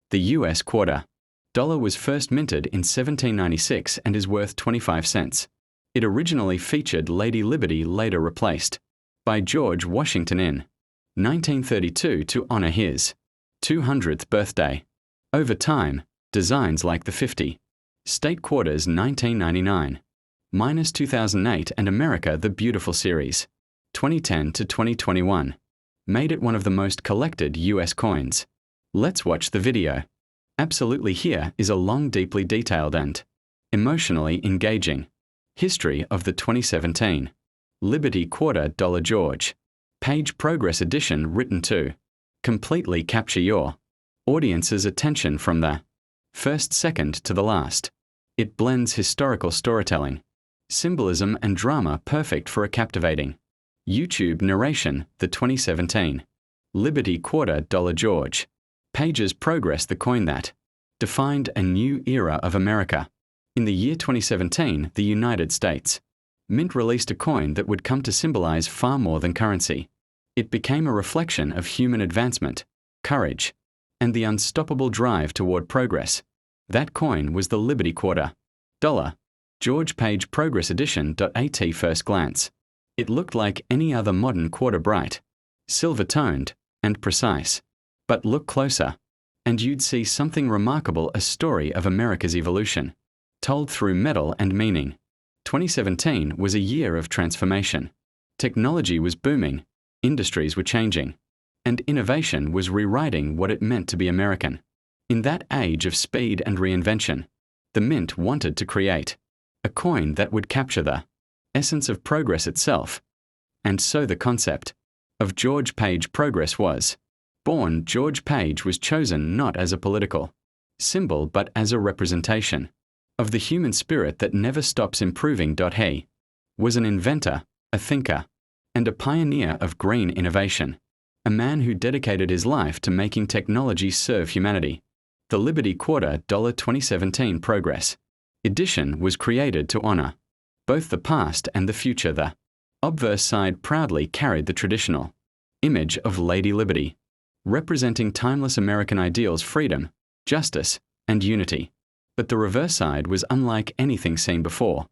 The US quarter. Dollar was first minted in 1796 and is worth 25 cents. It originally featured Lady Liberty, later replaced by George Washington in 1932 to honor his 200th birthday. Over time, designs like the 50 State Quarters 1999, minus 2008 and America the Beautiful series, 2010 to 2021, made it one of the most collected US coins. Let's watch the video. Absolutely, here is a long, deeply detailed and emotionally engaging history of the 2017 Liberty Quarter Dollar George Page Progress Edition, written to completely capture your audience's attention from the first second to the last. It blends historical storytelling, symbolism and drama, perfect for a captivating YouTube narration. The 2017 Liberty Quarter Dollar George Page's progress, the coin that defined a new era of America. In the year 2017, the United States Mint released a coin that would come to symbolize far more than currency. It became a reflection of human advancement, courage, and the unstoppable drive toward progress. That coin was the Liberty Quarter Dollar George Page Progress Edition. At first glance, it looked like any other modern quarter, bright, silver-toned, and precise. But look closer, and you'd see something remarkable, a story of America's evolution, told through metal and meaning. 2017 was a year of transformation. Technology was booming, industries were changing, and innovation was rewriting what it meant to be American. In that age of speed and reinvention, the Mint wanted to create a coin that would capture the essence of progress itself. And so the concept of George Page Progress was born. George Page was chosen not as a political symbol but as a representation of the human spirit that never stops improving. He was an inventor, a thinker, and a pioneer of green innovation, a man who dedicated his life to making technology serve humanity. The Liberty Quarter Dollar 2017 Progress Edition was created to honor both the past and the future. The obverse side proudly carried the traditional image of Lady Liberty, representing timeless American ideals, freedom, justice, and unity. But the reverse side was unlike anything seen before.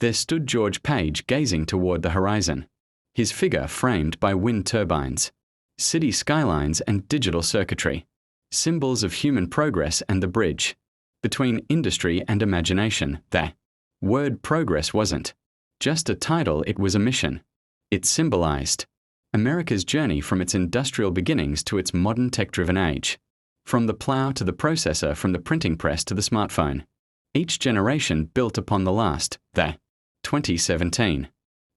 There stood George Page gazing toward the horizon, his figure framed by wind turbines, city skylines, and digital circuitry, symbols of human progress and the bridge between industry and imagination. The word progress wasn't just a title, it was a mission. It symbolized America's journey from its industrial beginnings to its modern tech-driven age. From the plow to the processor, from the printing press to the smartphone, each generation built upon the last. The 2017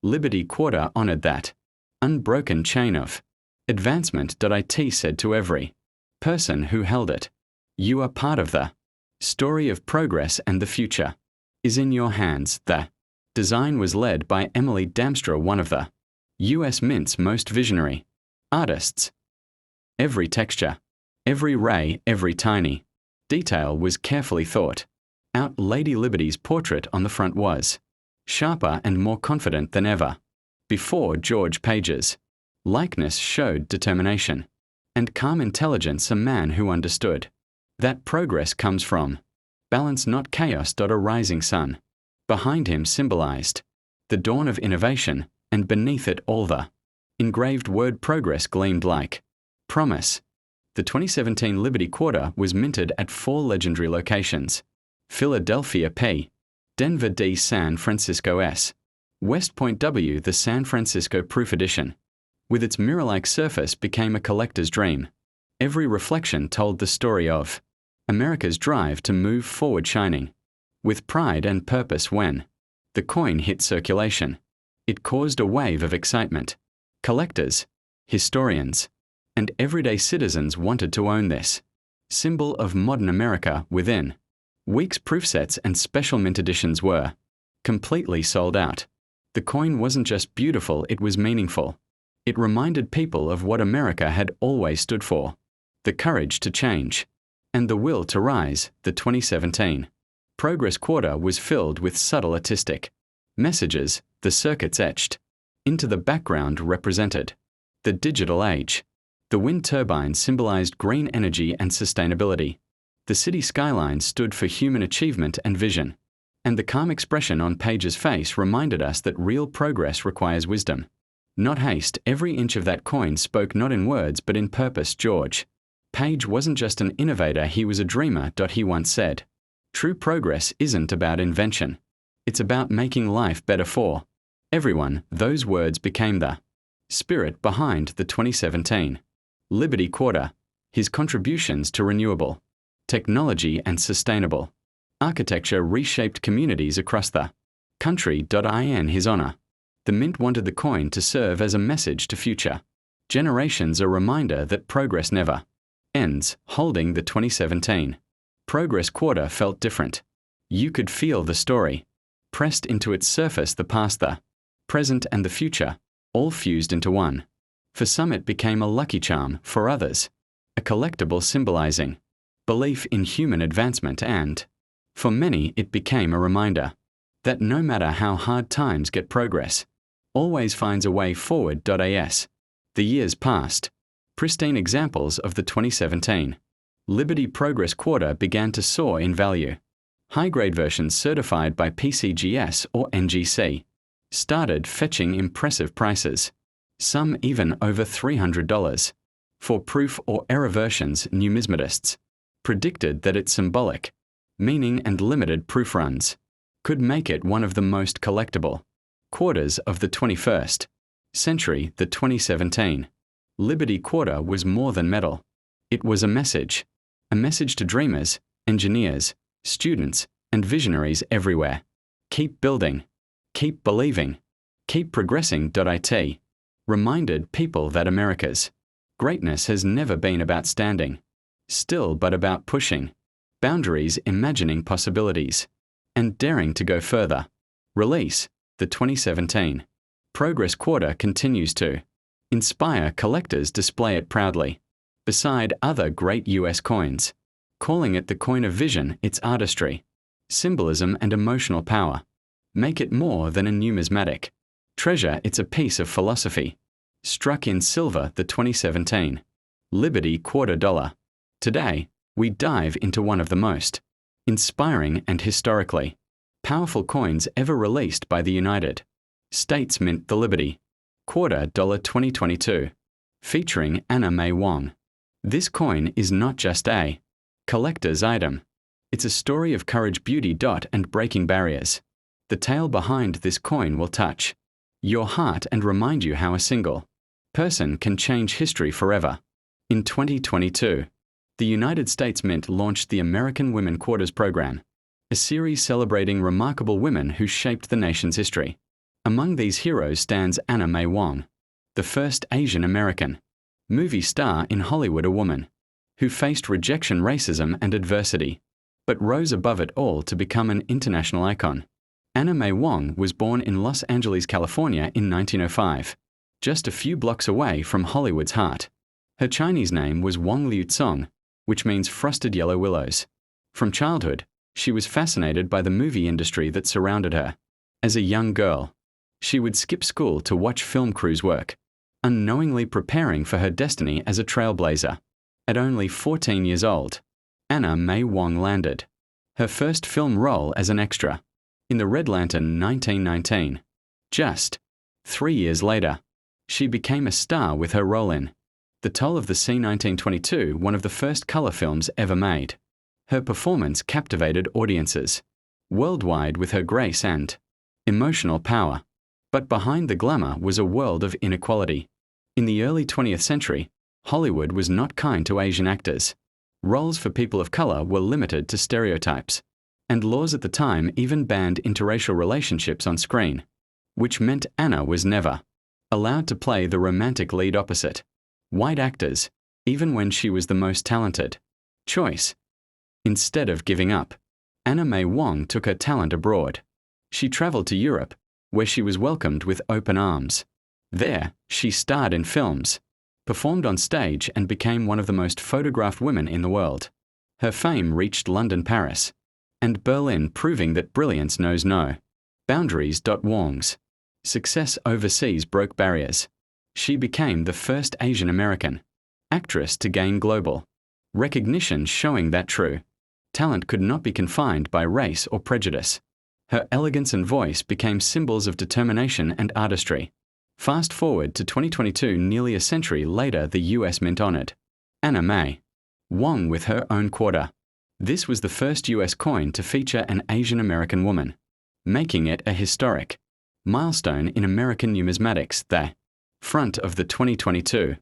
Liberty Quarter honored that unbroken chain of advancement. It said to every person who held it, you are part of the story of progress, and the future is in your hands. The design was led by Emily Damstra, one of the US Mint's most visionary artists. Every texture, every ray, every tiny detail was carefully thought out. Lady Liberty's portrait on the front was sharper and more confident than ever before. George Page's likeness showed determination and calm intelligence, a man who understood that progress comes from balance, not chaos. A rising sun behind him symbolized the dawn of innovation, and beneath it all the engraved word progress gleamed like promise. The 2017 Liberty Quarter was minted at 4 legendary locations: Philadelphia, PA, Denver, D, San Francisco, S, West Point, W. The San Francisco Proof Edition, with its mirror-like surface, became a collector's dream. Every reflection told the story of America's drive to move forward, shining with pride and purpose. When the coin hit circulation, it caused a wave of excitement. Collectors, historians, and everyday citizens wanted to own this symbol of modern America. Within weeks, proof sets and special mint editions were completely sold out. The coin wasn't just beautiful, it was meaningful. It reminded people of what America had always stood for: the courage to change and the will to rise. The 2017 Progress Quarter was filled with subtle artistic messages. The circuits etched into the background represented the digital age. The wind turbines symbolized green energy and sustainability. The city skyline stood for human achievement and vision. And the calm expression on Page's face reminded us that real progress requires wisdom. Not haste. Every inch of that coin spoke not in words but in purpose, George. Page wasn't just an innovator, he was a dreamer. He once said, "True progress isn't about invention. It's about making life better for everyone." Those words became the spirit behind the 2017 Liberty Quarter, his contributions to renewable technology and sustainable architecture reshaped communities across the country. In his honor, the Mint wanted the coin to serve as a message to future generations, a reminder that progress never ends. Holding the 2017 Progress Quarter felt different. You could feel the story pressed into its surface, the past, the present, and the future, all fused into one. For some it became a lucky charm, for others, a collectible symbolizing belief in human advancement, and for many it became a reminder that no matter how hard times get, progress always finds a way forward. The years passed. Pristine examples of the 2017 Liberty Progress Quarter began to soar in value. High-grade versions certified by PCGS or NGC started fetching impressive prices, some even over $300. For proof or error versions, numismatists predicted that its symbolic meaning and limited proof runs could make it one of the most collectible quarters of the 21st century. The 2017 Liberty Quarter was more than metal. It was a message to dreamers, engineers, students, and visionaries everywhere. Keep building, keep believing, keep progressing. It reminded people that America's greatness has never been about standing still but about pushing boundaries, imagining possibilities, and daring to go further. Release. The 2017 Progress Quarter continues to inspire collectors, display it proudly beside other great U.S. coins, calling it the coin of vision. Its artistry, symbolism, and emotional power make it more than a numismatic treasure. It's a piece of philosophy struck in silver. The 2017 Liberty Quarter Dollar. Today, we dive into one of the most inspiring and historically powerful coins ever released by the United States Mint, the Liberty Quarter Dollar 2022, featuring Anna May Wong. This coin is not just a collector's item. It's a story of courage, beauty, and breaking barriers. The tale behind this coin will touch your heart and remind you how a single person can change history forever. In 2022, the United States Mint launched the American Women Quarters Program, a series celebrating remarkable women who shaped the nation's history. Among these heroes stands Anna May Wong, the first Asian American movie star in Hollywood, a woman who faced rejection, racism, and adversity, but rose above it all to become an international icon. Anna May Wong was born in Los Angeles, California in 1905, just a few blocks away from Hollywood's heart. Her Chinese name was Wong Liu Tsong, which means frosted yellow willows. From childhood, she was fascinated by the movie industry that surrounded her. As a young girl, she would skip school to watch film crews work, unknowingly preparing for her destiny as a trailblazer. At only 14 years old, Anna May Wong landed her first film role as an extra in The Red Lantern 1919. Just 3 years later, she became a star with her role in The Toll of the Sea 1922, one of the first color films ever made. Her performance captivated audiences worldwide with her grace and emotional power. But behind the glamour was a world of inequality. In the early 20th century, Hollywood was not kind to Asian actors. Roles for people of color were limited to stereotypes, and laws at the time even banned interracial relationships on screen, which meant Anna was never allowed to play the romantic lead opposite white actors, even when she was the most talented choice. Instead of giving up, Anna May Wong took her talent abroad. She traveled to Europe, where she was welcomed with open arms. There, she starred in films, performed on stage, and became one of the most photographed women in the world. Her fame reached London, Paris, and Berlin, proving that brilliance knows no boundaries. Wong's success overseas broke barriers. She became the first Asian American actress to gain global recognition, showing that true Talent could not be confined by race or prejudice. Her elegance and voice became symbols of determination and artistry. Fast forward to 2022, nearly a century later, the US Mint honored Anna May Wong with her own quarter. This was the first US coin to feature an Asian American woman, making it a historic milestone in American numismatics. The front of the 2022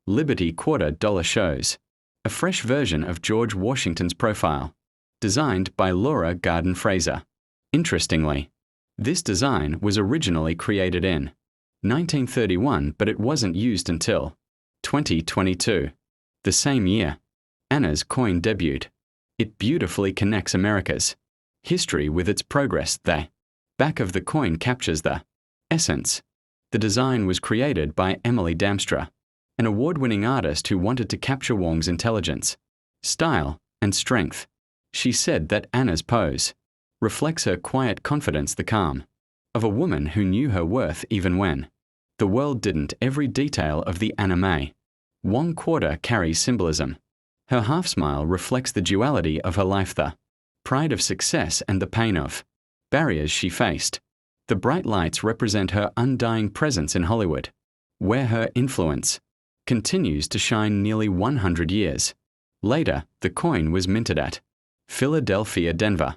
Liberty Quarter Dollar shows a fresh version of George Washington's profile, designed by Laura Garden Fraser. Interestingly, this design was originally created in 1931, but it wasn't used until 2022. The same year, Anna's coin debuted. It beautifully connects America's history with its progress. The back of the coin captures the essence. The design was created by Emily Damstra, an award-winning artist who wanted to capture Wong's intelligence, style, and strength. She said that Anna's pose reflects her quiet confidence, the calm of a woman who knew her worth even when the world didn't. Every detail of the Anna May Wong quarter carries symbolism. Her half-smile reflects the duality of her life, the pride of success and the pain of barriers she faced. The bright lights represent her undying presence in Hollywood, where her influence continues to shine nearly 100 years later. The coin was minted at Philadelphia, Denver,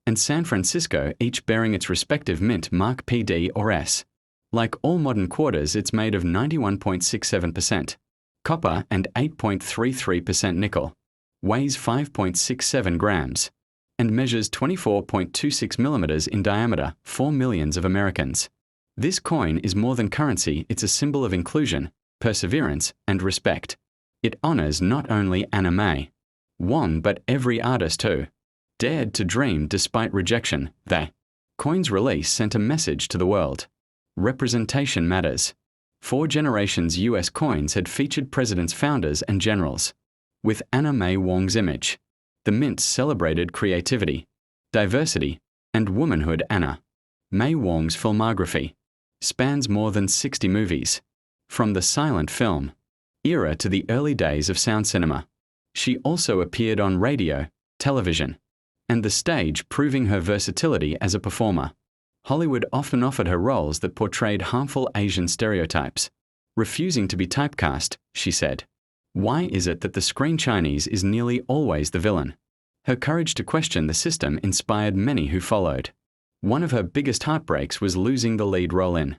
and San Francisco, each bearing its respective mint mark PD or S. Like all modern quarters, it's made of 91.67% copper and 8.33% nickel, weighs 5.67 grams, and measures 24.26 millimeters in diameter. 4 millions of Americans. This coin is more than currency, it's a symbol of inclusion, perseverance, and respect. It honors not only Anna May Wong but every artist who dared to dream despite rejection. The coin's release sent a message to the world. Representation matters. 4 generations US coins had featured presidents, founders, and generals. With Anna May Wong's image, the mint celebrated creativity, diversity, and womanhood. Anna May Wong's filmography spans more than 60 movies. From the silent film era to the early days of sound cinema, she also appeared on radio, television, and the stage, proving her versatility as a performer. Hollywood often offered her roles that portrayed harmful Asian stereotypes. Refusing to be typecast, she said, "Why is it that the screen Chinese is nearly always the villain?" Her courage to question the system inspired many who followed. One of her biggest heartbreaks was losing the lead role in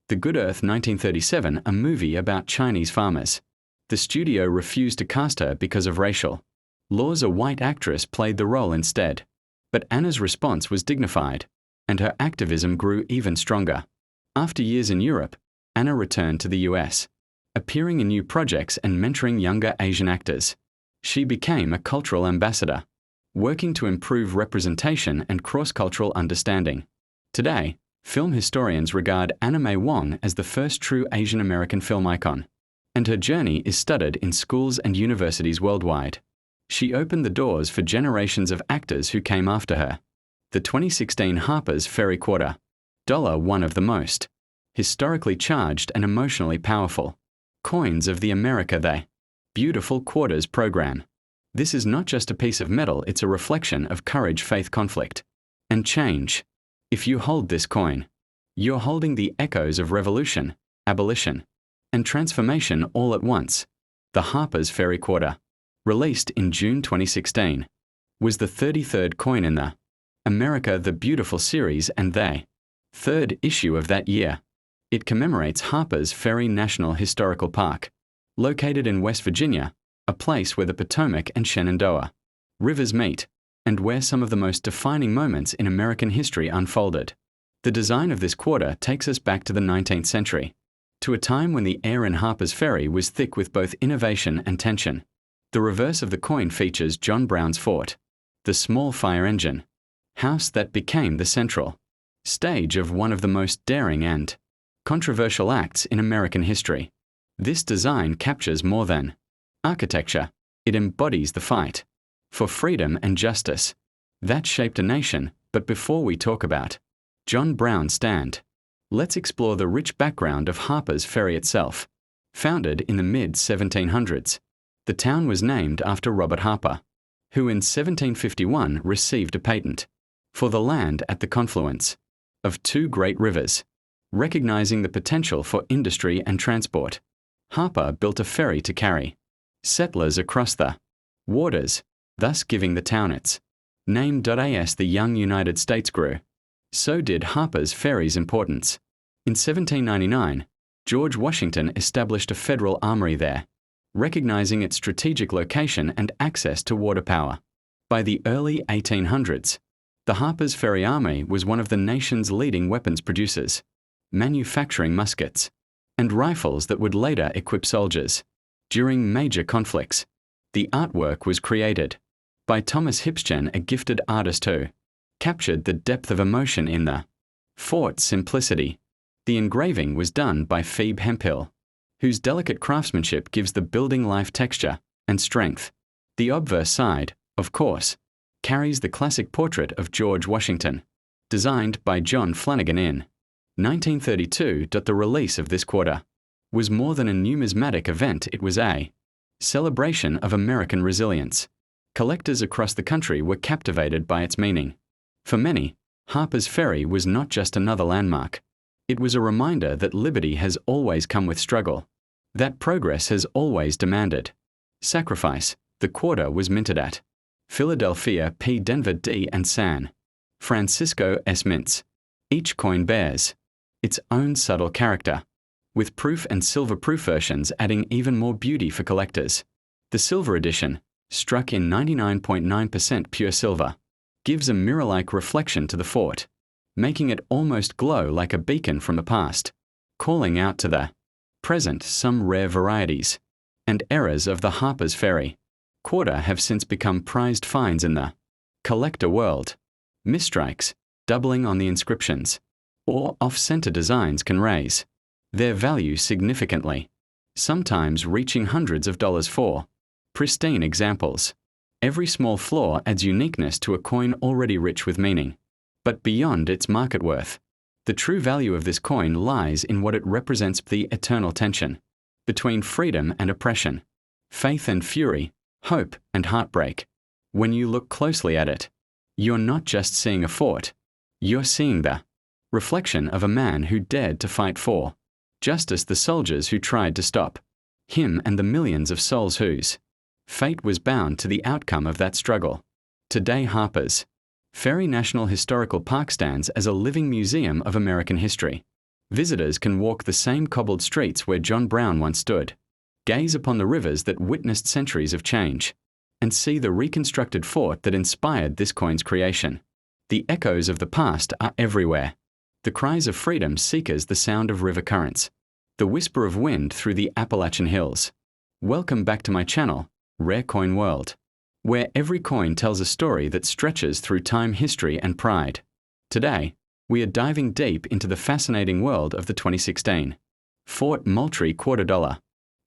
The Good Earth 1937, a movie about Chinese farmers. The studio refused to cast her because of racial laws. A white actress played the role instead. But Anna's response was dignified, and her activism grew even stronger. After years in Europe, Anna returned to the US, appearing in new projects and mentoring younger Asian actors. She became a cultural ambassador, working to improve representation and cross-cultural understanding. Today, film historians regard Anna May Wong as the first true Asian American film icon, and her journey is studied in schools and universities worldwide. She opened the doors for generations of actors who came after her. The 2016 Harper's Ferry Quarter Dollar, one of the most historically charged and emotionally powerful coins of the America the Beautiful Quarters program. This is not just a piece of metal, it's a reflection of courage, faith, conflict, and change. If you hold this coin, you're holding the echoes of revolution, abolition, and transformation all at once. The Harper's Ferry Quarter, released in June 2016, was the 33rd coin in the America the Beautiful series and the 3rd issue of that year. It commemorates Harper's Ferry National Historical Park, located in West Virginia, a place where the Potomac and Shenandoah rivers meet, and where some of the most defining moments in American history unfolded. The design of this quarter takes us back to the 19th century, to a time when the air in Harper's Ferry was thick with both innovation and tension. The reverse of the coin features John Brown's fort, the small fire engine house that became the central stage of one of the most daring and controversial acts in American history. This design captures more than architecture. It embodies the fight for freedom and justice that shaped a nation. But before we talk about John Brown's stand, let's explore the rich background of Harper's Ferry itself. Founded in the mid-1700s, the town was named after Robert Harper, who in 1751 received a patent for the land at the confluence of two great rivers. Recognizing the potential for industry and transport, Harper built a ferry to carry settlers across the waters, thus giving the town its name. As the young United States grew, so did Harper's Ferry's importance. In 1799, George Washington established a federal armory there, recognizing its strategic location and access to water power. By the early 1800s, the Harper's Ferry Army was one of the nation's leading weapons producers, manufacturing muskets and rifles that would later equip soldiers during major conflicts. The artwork was created by Thomas Hipschen, a gifted artist who captured the depth of emotion in the fort's simplicity. The engraving was done by Phoebe Hemphill, whose delicate craftsmanship gives the building life texture and strength. The obverse side, of course, carries the classic portrait of George Washington, designed by John Flanagan in 1932. The release of this quarter was more than a numismatic event, it was a celebration of American resilience. Collectors across the country were captivated by its meaning. For many, Harper's Ferry was not just another landmark. It was a reminder that liberty has always come with struggle, that progress has always demanded sacrifice. The quarter was minted at Philadelphia P. Denver D. and San Francisco S. Mints. Each coin bears its own subtle character, with proof and silver-proof versions adding even more beauty for collectors. The silver edition, struck in 99.9% pure silver, gives a mirror-like reflection to the fort, making it almost glow like a beacon from the past, calling out to the present. Some rare varieties and eras of the Harper's Ferry quarter have since become prized finds in the collector world. Misstrikes, doubling on the inscriptions, or off-center designs can raise their value significantly, sometimes reaching hundreds of dollars for pristine examples. Every small flaw adds uniqueness to a coin already rich with meaning. But beyond its market worth, the true value of this coin lies in what it represents: the eternal tension between freedom and oppression, faith and fury, hope and heartbreak. When you look closely at it, you're not just seeing a fort, you're seeing the reflection of a man who dared to fight for justice, the soldiers who tried to stop him, and the millions of souls whose fate was bound to the outcome of that struggle. Today, Harper's Ferry National Historical Park stands as a living museum of American history. Visitors can walk the same cobbled streets where John Brown once stood, gaze upon the rivers that witnessed centuries of change, and see the reconstructed fort that inspired this coin's creation. The echoes of the past are everywhere. The cries of freedom seekers, the sound of river currents, the whisper of wind through the Appalachian hills. Welcome back to my channel, Rare Coin World, where every coin tells a story that stretches through time, history, and pride. Today, we are diving deep into the fascinating world of the 2016 Fort Moultrie $quarter,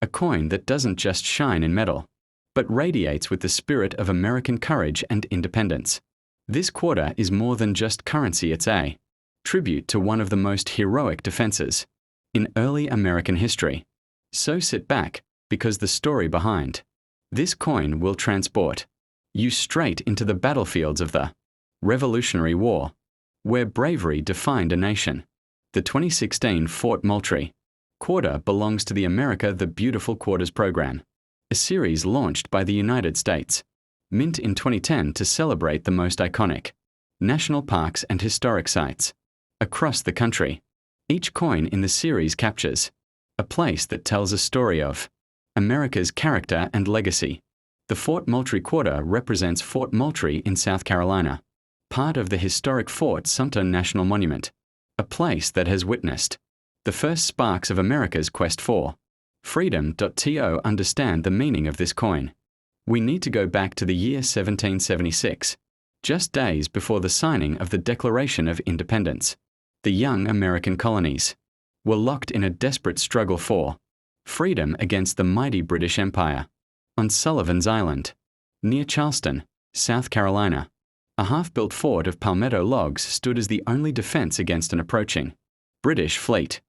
a coin that doesn't just shine in metal, but radiates with the spirit of American courage and independence. This quarter is more than just currency, it's a tribute to one of the most heroic defenses in early American history. So sit back, because the story behind this coin will transport you straight into the battlefields of the Revolutionary War, where bravery defined a nation. The 2016 Fort Moultrie quarter belongs to the America the Beautiful Quarters program, a series launched by the United States Mint in 2010 to celebrate the most iconic national parks and historic sites across the country. Each coin in the series captures a place that tells a story of America's character and legacy. The Fort Moultrie quarter represents Fort Moultrie in South Carolina, part of the historic Fort Sumter National Monument, a place that has witnessed the first sparks of America's quest for freedom. To understand the meaning of this coin, we need to go back to the year 1776, just days before the signing of the Declaration of Independence. The young American colonies were locked in a desperate struggle for freedom against the mighty British Empire. On Sullivan's Island, near Charleston, South Carolina, a half-built fort of palmetto logs stood as the only defense against an approaching British fleet.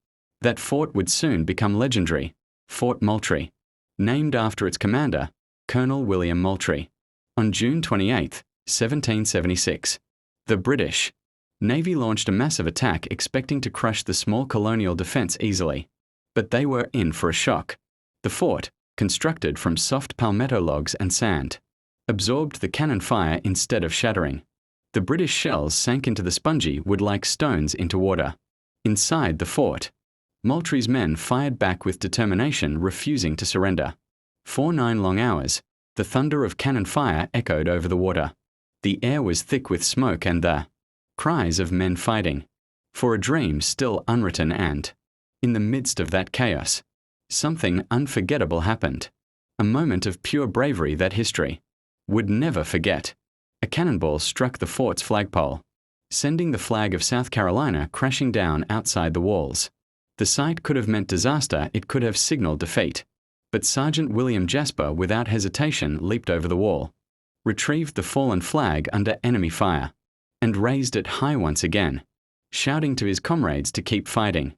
That fort would soon become legendary, Fort Moultrie, named after its commander, Colonel William Moultrie. On June 28, 1776, the British Navy launched a massive attack expecting to crush the small colonial defense easily. But they were in for a shock. The fort, constructed from soft palmetto logs and sand, absorbed the cannon fire instead of shattering. The British shells sank into the spongy wood like stones into water. Inside the fort, Moultrie's men fired back with determination, refusing to surrender. For 9 long hours, the thunder of cannon fire echoed over the water. The air was thick with smoke and the cries of men fighting for a dream still unwritten, and in the midst of that chaos, something unforgettable happened. A moment of pure bravery that history would never forget. A cannonball struck the fort's flagpole, sending the flag of South Carolina crashing down outside the walls. The sight could have meant disaster, it could have signaled defeat. But Sergeant William Jasper, without hesitation, leaped over the wall, retrieved the fallen flag under enemy fire, and raised it high once again, shouting to his comrades to keep fighting.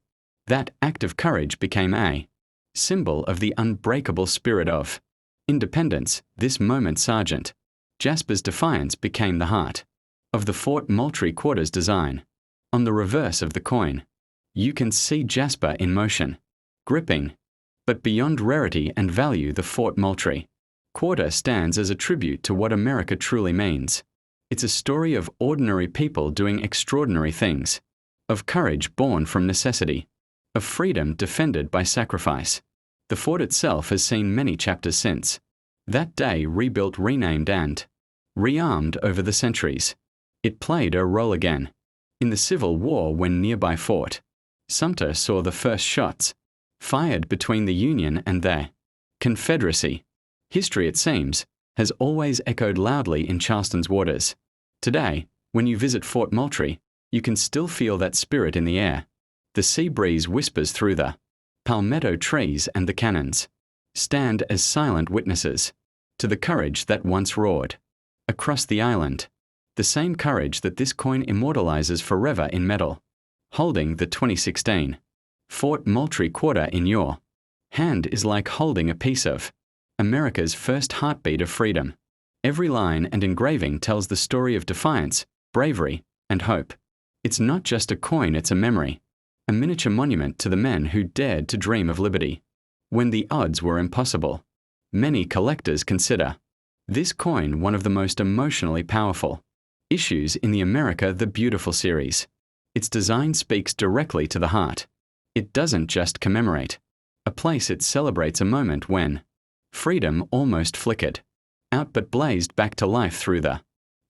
That act of courage became a symbol of the unbreakable spirit of independence. This moment, Sergeant Jasper's defiance became the heart of the Fort Moultrie quarters design. On the reverse of the coin, you can see Jasper in motion, gripping. But beyond rarity and value, the Fort Moultrie quarter stands as a tribute to what America truly means. It's a story of ordinary people doing extraordinary things, of courage born from necessity, of freedom defended by sacrifice. The fort itself has seen many chapters since. That day, rebuilt, renamed, and rearmed over the centuries. It played a role again in the Civil War when nearby Fort Sumter saw the first shots fired between the Union and the Confederacy. History, it seems, has always echoed loudly in Charleston's waters. Today, when you visit Fort Moultrie, you can still feel that spirit in the air. The sea breeze whispers through the palmetto trees, and the cannons stand as silent witnesses to the courage that once roared across the island. The same courage that this coin immortalizes forever in metal. Holding the 2016 Fort Moultrie quarter in your hand is like holding a piece of America's first heartbeat of freedom. Every line and engraving tells the story of defiance, bravery, and hope. It's not just a coin, it's a memory, a miniature monument to the men who dared to dream of liberty when the odds were impossible. Many collectors consider this coin one of the most emotionally powerful issues in the America the Beautiful series. Its design speaks directly to the heart. It doesn't just commemorate a place, it celebrates a moment when freedom almost flickered out but blazed back to life through the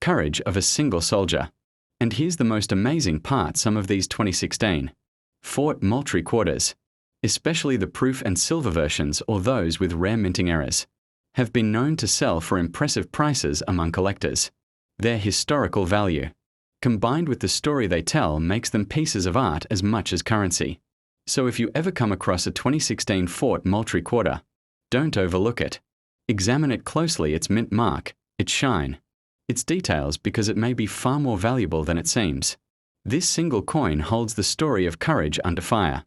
courage of a single soldier. And here's the most amazing part: some of these 2016 Fort Moultrie quarters, especially the proof and silver versions or those with rare minting errors, have been known to sell for impressive prices among collectors. Their historical value, combined with the story they tell, makes them pieces of art as much as currency. So if you ever come across a 2016 Fort Moultrie quarter, don't overlook it. Examine it closely, its mint mark, its shine, its details, because it may be far more valuable than it seems. This single coin holds the story of courage under fire,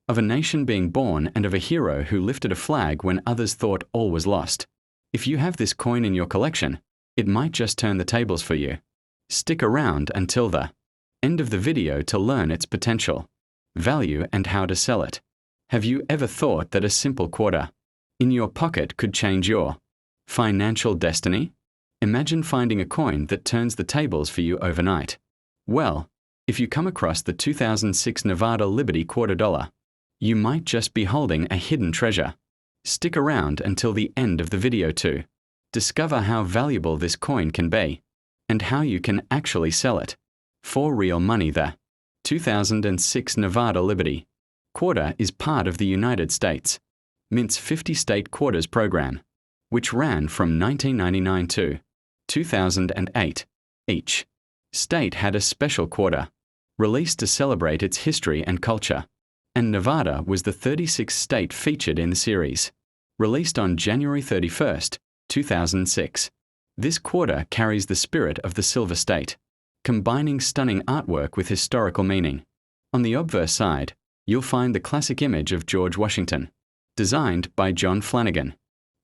of a nation being born, and of a hero who lifted a flag when others thought all was lost. If you have this coin in your collection, it might just turn the tables for you. Stick around until the end of the video to learn its potential, value, and how to sell it. Have you ever thought that a simple quarter in your pocket could change your financial destiny? Imagine finding a coin that turns the tables for you overnight. Well, if you come across the 2006 Nevada Liberty quarter dollar, you might just be holding a hidden treasure. Stick around until the end of the video to discover how valuable this coin can be and how you can actually sell it for real money. The 2006 Nevada Liberty quarter is part of the United States Mint's 50-state quarters program, which ran from 1999 to 2008. Each state had a special quarter released to celebrate its history and culture, and Nevada was the 36th state featured in the series. Released on January 31, 2006. This quarter carries the spirit of the Silver State, combining stunning artwork with historical meaning. On the obverse side, you'll find the classic image of George Washington, designed by John Flanagan,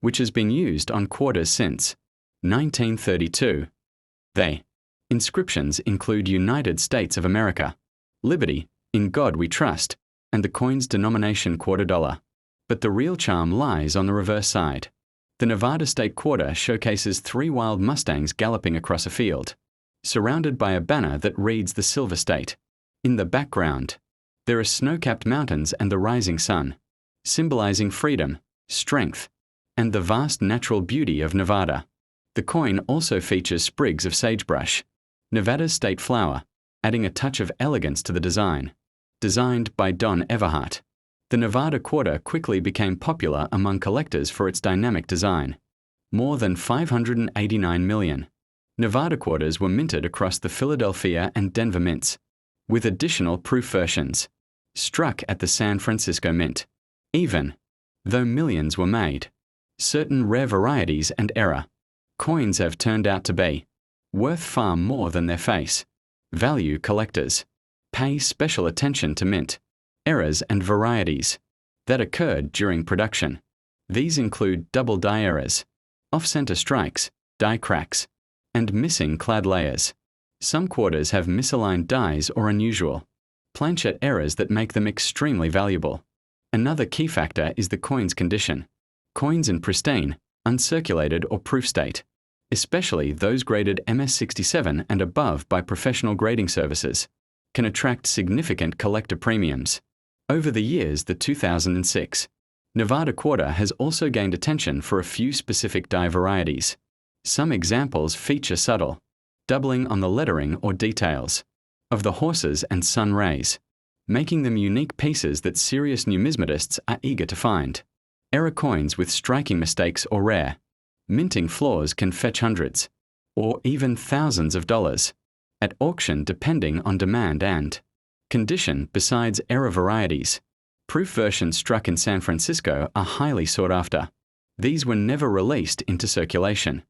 which has been used on quarters since. 1932. They. Inscriptions include United States of America, Liberty, In God We Trust, and the coin's denomination $quarter. But the real charm lies on the reverse side. The Nevada State Quarter showcases 3 wild Mustangs galloping across a field, surrounded by a banner that reads the Silver State. In the background, there are snow-capped mountains and the rising sun, symbolizing freedom, strength, and the vast natural beauty of Nevada. The coin also features sprigs of sagebrush, Nevada's state flower, adding a touch of elegance to the design. Designed by Don Everhart, the Nevada Quarter quickly became popular among collectors for its dynamic design. More than 589 million Nevada quarters were minted across the Philadelphia and Denver mints, with additional proof versions struck at the San Francisco Mint. Even though millions were made, certain rare varieties and error coins have turned out to be worth far more than their face value. Collectors pay special attention to mint errors and varieties that occurred during production. These include double die errors, off-center strikes, die cracks, and missing clad layers. Some quarters have misaligned dies or unusual planchet errors that make them extremely valuable. Another key factor is the coin's condition. Coins in pristine, uncirculated or proof state, especially those graded MS67 and above by professional grading services, can attract significant collector premiums. Over the years, the 2006 Nevada Quarter has also gained attention for a few specific die varieties. Some examples feature subtle doubling on the lettering or details of the horses and sun rays, making them unique pieces that serious numismatists are eager to find. Error coins with striking mistakes or rare minting flaws can fetch hundreds or even thousands of dollars at auction, depending on demand and condition. Besides error varieties, proof versions struck in San Francisco are highly sought after. These were never released into circulation,